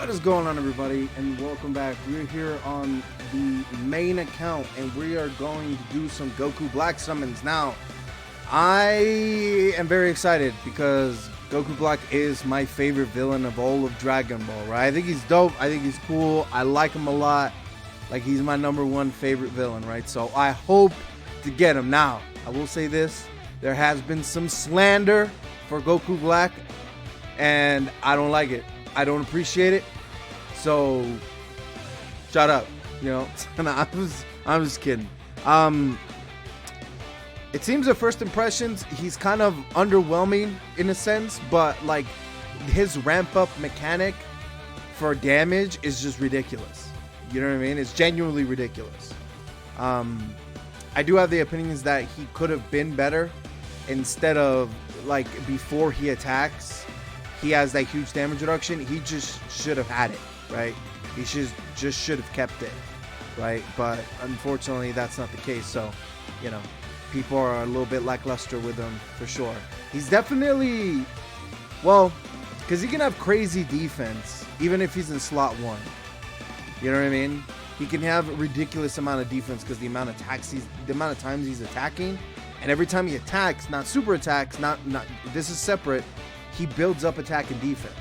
What is going on, everybody, and welcome back. We're here on the main account, and we are going to do some Goku Black summons. Now, I am very excited because Goku Black is my favorite villain of all of Dragon Ball, right? I think he's dope. I think he's cool. I like him a lot. Like, he's my #1 favorite villain, right? So I hope to get him. Now, I will say this. There has been some slander for Goku Black, and I don't like it. I don't appreciate it. So shut up, you know. I'm just kidding. It seems at first impressions he's kind of underwhelming in a sense, but like his ramp up mechanic for damage is just ridiculous. You know what I mean? It's genuinely ridiculous. I do have the opinions that he could have been better. Instead of like before he attacks, he has that huge damage reduction. He just should have had it, right? He should have kept it, right? But unfortunately, that's not the case. So, you know, people are a little bit lackluster with him for sure. He's definitely, well, because he can have crazy defense even if he's in slot 1. You know what I mean? He can have a ridiculous amount of defense because the amount of times he's attacking, and every time he attacks, not super attacks, not this is separate. He builds up attack and defense.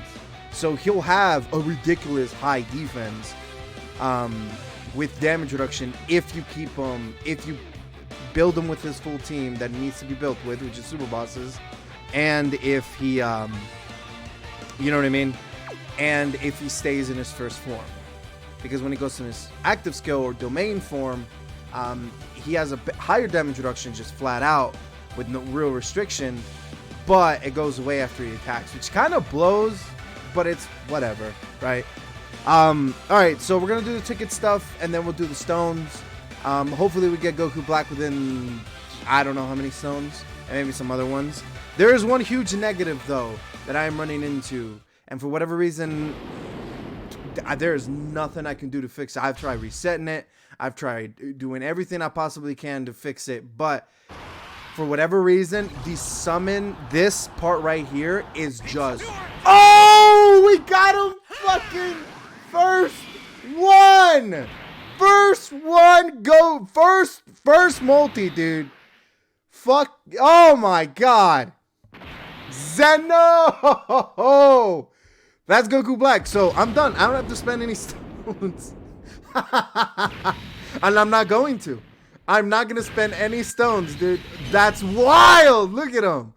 So he'll have a ridiculous high defense with damage reduction if you keep him, if you build him with his full team that he needs to be built with, which is super bosses, and if he, you know what I mean? And if he stays in his first form. Because when he goes to his active skill or domain form, he has a higher damage reduction just flat out with no real restriction. But it goes away after he attacks, which kind of blows, but it's whatever, right? Alright, so we're going to do the ticket stuff, and then we'll do the stones. Hopefully we get Goku Black within, I don't know how many stones, and maybe some other ones. There is one huge negative, though, that I am running into, and for whatever reason, there is nothing I can do to fix it. I've tried resetting it. I've tried doing everything I possibly can to fix it, but for whatever reason, this part right here is just... Oh, we got him fucking first one! First one, go! First multi, dude. Fuck, oh my god. Zeno! That's Goku Black, so I'm done. I don't have to spend any stones. And I'm not going to. I'm not going to spend any stones, dude. That's wild. Look at him.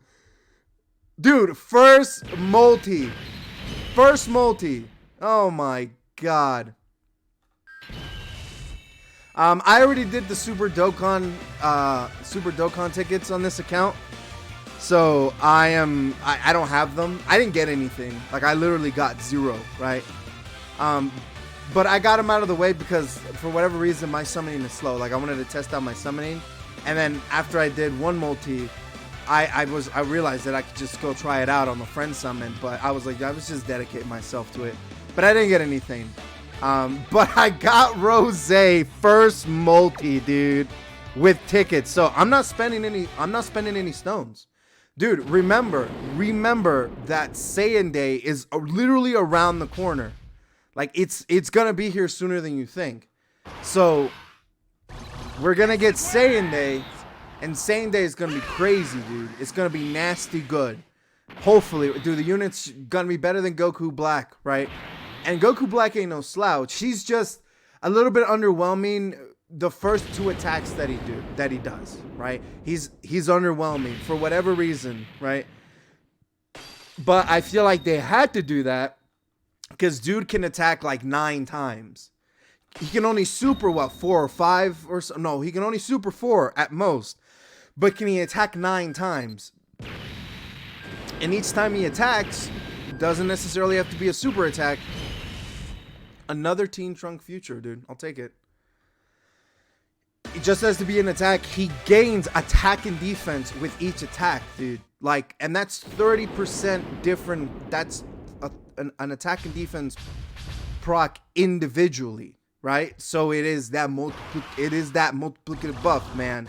Dude, first multi. First multi. Oh, my God. I already did the Super Dokkan tickets on this account. So, I don't have them. I didn't get anything. Like, I literally got 0, right? But I got him out of the way because for whatever reason my summoning is slow. Like I wanted to test out my summoning, and then after I did one multi, I realized that I could just go try it out on the friend summon. But I was like, I was just dedicating myself to it. But I didn't get anything. But I got Rosé first multi, dude, with tickets. So I'm not spending any stones. Dude, remember that Saiyan Day is literally around the corner. Like, it's gonna be here sooner than you think. So, we're gonna get Saiyan Day, and Saiyan Day is gonna be crazy, dude. It's gonna be nasty good. Hopefully, dude, the unit's gonna be better than Goku Black, right? And Goku Black ain't no slouch. He's just a little bit underwhelming the first 2 attacks that he does, right? He's underwhelming for whatever reason, right? But I feel like they had to do that. Because dude can attack like 9 times. He can only super, what, 4 or 5 or so? No, he can only super 4 at most. But can he attack 9 times? And each time he attacks, doesn't necessarily have to be a super attack. Another Teen Trunk future, dude. I'll take it. It just has to be an attack. He gains attack and defense with each attack, dude. Like, and that's 30% different. That's an attack and defense proc individually, right? So it is that multiplicative buff, man.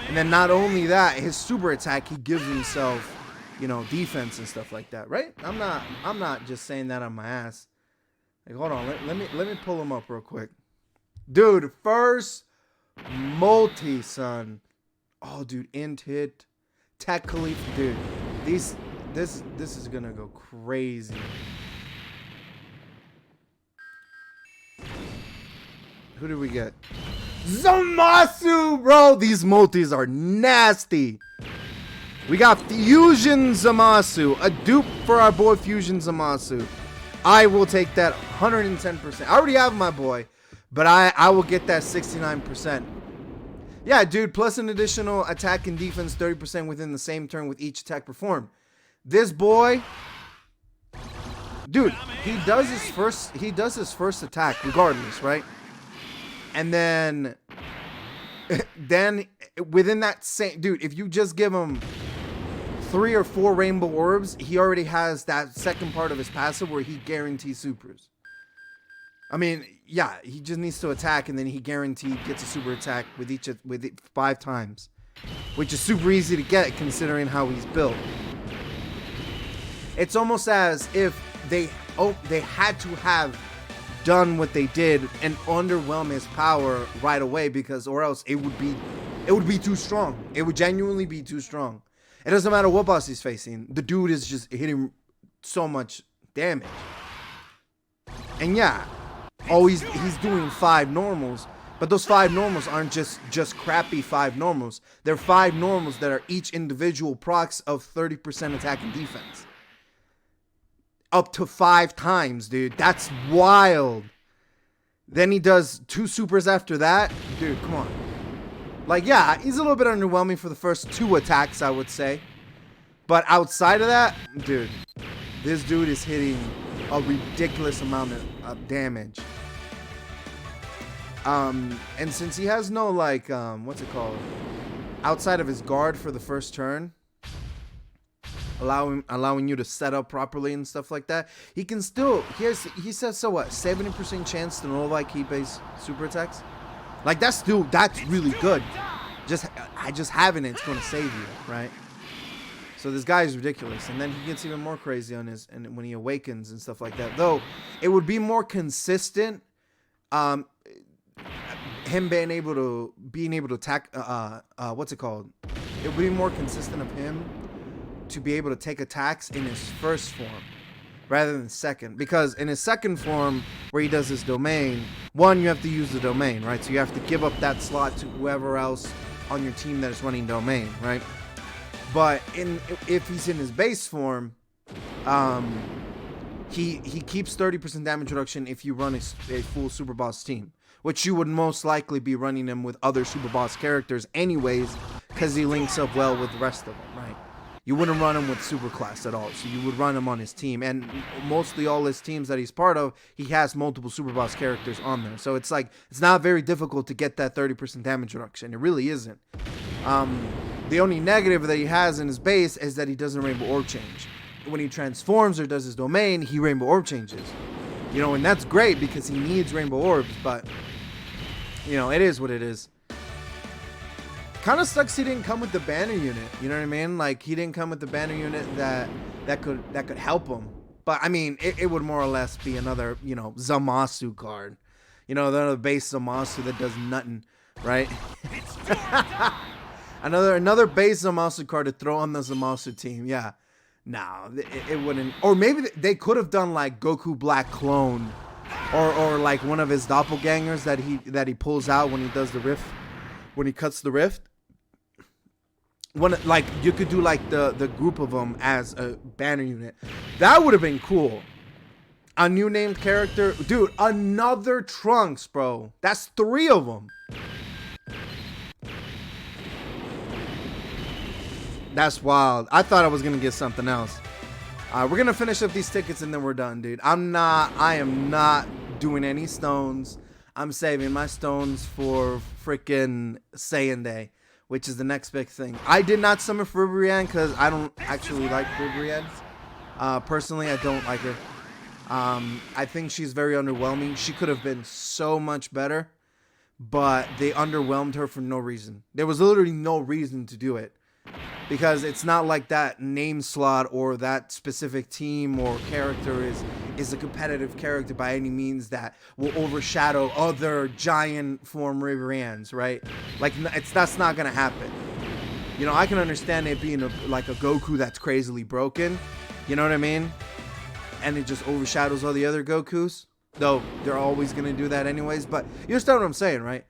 And then not only that, his super attack, he gives himself, you know, defense and stuff like that, right? I'm not just saying that on my ass. Like, hold on, let me pull him up real quick. Dude, first multi, son. Oh, dude, int hit, tech Khalifa, dude. This is gonna go crazy. Who did we get? Zamasu, bro. These multis are nasty. We got Fusion Zamasu, a dupe for our boy Fusion Zamasu. I will take that 110%. I already have my boy, but I will get that 69%. Yeah, dude, plus an additional attack and defense 30% within the same turn with each attack performed. This boy, dude, he does his first attack regardless, right? And then within that same, dude, if you just give him 3 or 4 rainbow orbs, he already has that second part of his passive where he guarantees supers. I mean, yeah, he just needs to attack, and then he guaranteed gets a super attack with each 5 times, which is super easy to get considering how he's built. It's almost as if they had to have done what they did and underwhelm his power right away, because or else it would be too strong. It would genuinely be too strong. It doesn't matter what boss he's facing. The dude is just hitting so much damage. And yeah, he's doing 5 normals, but those 5 normals aren't just crappy 5 normals. They're 5 normals that are each individual procs of 30% attack and defense. Up to 5 times, dude. That's wild. Then he does 2 supers after that. Dude, come on. Like, yeah, he's a little bit underwhelming for the first 2 attacks, I would say. But outside of that, dude, this dude is hitting a ridiculous amount of damage. And since he has no, like, what's it called? Outside of his guard for the first turn, allowing you to set up properly and stuff like that, he can still, he says, so what, 70% chance to nullify key-based super attacks? Like, that's really good. Just having it's going to save you, right? So this guy is ridiculous. And then he gets even more crazy on and when he awakens and stuff like that. Though, it would be more consistent, him being able to attack, what's it called? It would be more consistent of him to be able to take attacks in his first form rather than second, because in his second form where he does his domain, one, you have to use the domain, right? So you have to give up that slot to whoever else on your team that is running domain, right? But if he's in his base form, he keeps 30% damage reduction if you run a full super boss team, which you would most likely be running him with other super boss characters anyways, because he links up well with the rest of them, right? You wouldn't run him with Superclass at all, so you would run him on his team. And mostly all his teams that he's part of, he has multiple Super Boss characters on there. So it's like, it's not very difficult to get that 30% damage reduction. It really isn't. The only negative that he has in his base is that he doesn't Rainbow Orb change. When he transforms or does his domain, he Rainbow Orb changes. You know, and that's great because he needs Rainbow Orbs, but, you know, it is what it is. Kind of sucks he didn't come with the banner unit. You know what I mean? Like, he didn't come with the banner unit that could help him. But I mean, it would more or less be another, you know, Zamasu card. You know, another base Zamasu that does nothing, right? another base Zamasu card to throw on the Zamasu team. Yeah. No, it wouldn't. Or maybe they could have done like Goku Black Clone, or like one of his doppelgangers that he pulls out when he does the rift, when he cuts the rift. Like, you could do like the group of them as a banner unit. That would have been cool. A new named character, dude. Another Trunks, bro. That's 3 of them. That's wild. I thought I was gonna get something else. We're gonna finish up these tickets and then we're done, dude. I am not doing any stones. I'm saving my stones for freaking Saiyan Day, which is the next big thing. I did not summon for Brienne because I don't actually like Brienne. Personally, I don't like her. I think she's very underwhelming. She could have been so much better, but they underwhelmed her for no reason. There was literally no reason to do it. because it's not like that name slot or that specific team or character is a competitive character by any means that will overshadow other giant form Riverans, right? Like that's not gonna happen. You know, I can understand it being like a Goku that's crazily broken, you know what I mean? And it just overshadows all the other Gokus, though they're always gonna do that anyways. But you understand what I'm saying, right?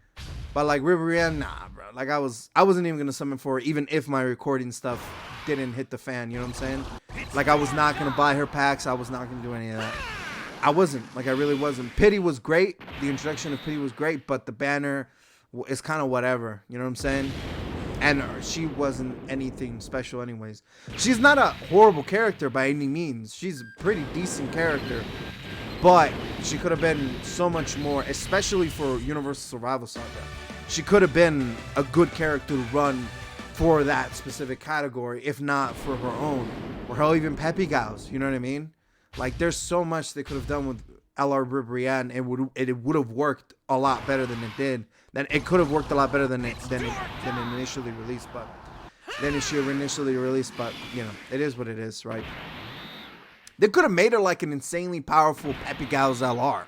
But like Riverand, nah, bro. Like I wasn't even gonna summon for her, even if my recording stuff didn't hit the fan. You know what I'm saying? Like I was not gonna buy her packs. I was not gonna do any of that. I wasn't. Like I really wasn't. Pity was great. The introduction of Pity was great, but the banner is kind of whatever. You know what I'm saying? And she wasn't anything special anyways. She's not a horrible character by any means. She's a pretty decent character. But she could have been so much more, especially for Universal Survival Saga. She could have been a good character to run for that specific category, if not for her own. Or hell, even Peppy Gals, you know what I mean? Like, there's so much they could have done with LR Bribrian, and it would have worked a lot better than it did. Then it could have worked a lot better than it initially released, but you know, it is what it is, right? They could have made her like an insanely powerful Peppy Gals LR.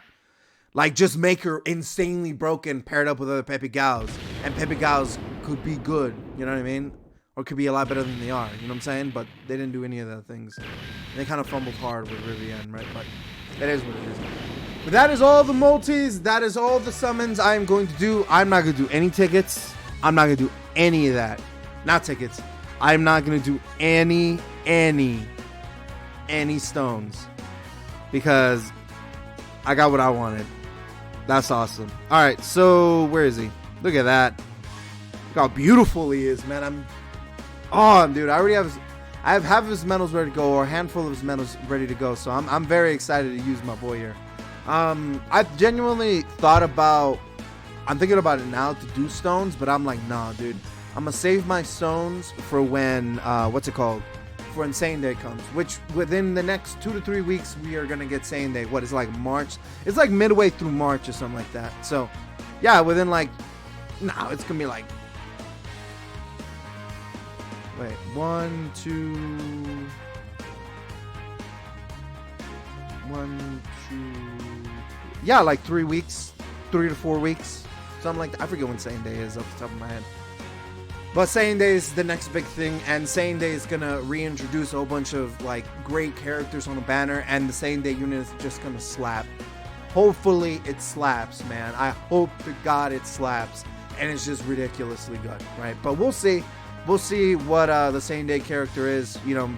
Like, just make her insanely broken paired up with other Peppy Gals, and Peppy Gals could be good, you know what I mean? Or could be a lot better than they are, you know what I'm saying? But they didn't do any of those things. They kind of fumbled hard with Rivian, right? But that is what it is. But that is all the multis. That is all the summons I am going to do. I'm not going to do any tickets. I'm not going to do any of that. Not tickets. I'm not going to do any stones. Because I got what I wanted. That's awesome. Alright, so where is he? Look at that. Look how beautiful he is, man. Dude, I already have half of his medals ready to go, or a handful of his medals ready to go. So I'm very excited to use my boy here. I genuinely thought about, I'm thinking about it now to do stones, but I'm like, nah, dude. I'm gonna save my stones for when, for Insane Day comes, which within the next 2 to 3 weeks, we are gonna get Insane Day. What is like March? It's like midway through March or something like that. So, yeah, within like, it's gonna be like, wait, 1, 2, 1, 2, yeah, like 3 weeks, 3 to 4 weeks, something like that. I forget when Insane Day is off the top of my head. But Saiyan Day is the next big thing, and Saiyan Day is gonna reintroduce a whole bunch of like great characters on the banner, and the Saiyan Day unit is just gonna slap. Hopefully it slaps, man. I hope to God it slaps, and it's just ridiculously good, right? But we'll see. We'll see what the Saiyan Day character is. You know,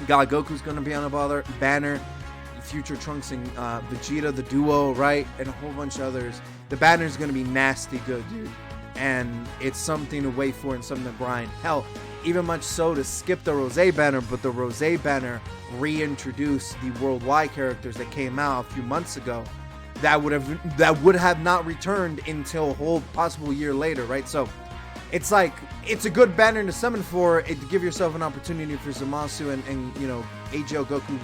God Goku's gonna be on a banner. Future Trunks and Vegeta, the duo, right? And a whole bunch of others. The banner is gonna be nasty good, dude. And it's something to wait for and something to grind. Hell, even much so to skip the Rosé banner, but the Rosé banner reintroduced the worldwide characters that came out a few months ago that would have not returned until a whole possible year later, right? So it's like, it's a good banner to summon for it, to give yourself an opportunity for Zamasu and you know, AGL Goku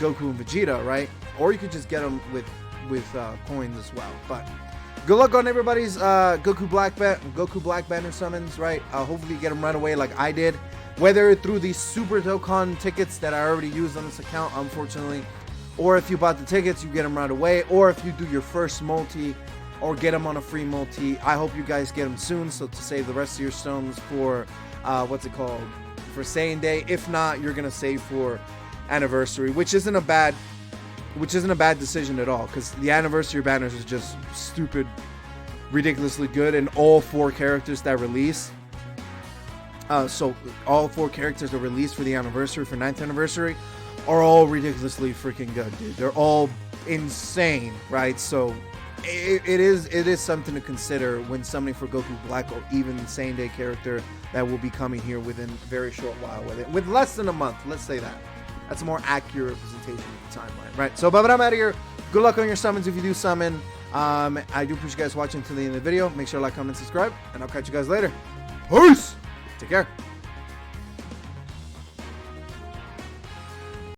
and Vegeta, right? Or you could just get them with coins as well. But good luck on everybody's Goku Black banner summons, right? Hopefully you get them right away like I did. Whether through these Super Dokkan tickets that I already used on this account, unfortunately, or if you bought the tickets, you get them right away. Or if you do your first multi, or get them on a free multi. I hope you guys get them soon, so to save the rest of your stones for, for Saiyan Day. If not, you're going to save for Anniversary, which isn't a bad decision at all, because the Anniversary banners is just stupid, ridiculously good, and all 4 characters that release. So all 4 characters that released for the Anniversary, for 9th Anniversary, are all ridiculously freaking good, dude. They're all insane, right? So it is something to consider when summoning for Goku Black, or even the Saiyan Day character that will be coming here within a very short while, with less than a month. Let's say that. That's a more accurate representation of the timeline, right? So, but I'm out of here. Good luck on your summons if you do summon. I do appreciate you guys watching to the end of the video. Make sure to like, comment, subscribe, and I'll catch you guys later. Peace! Take care.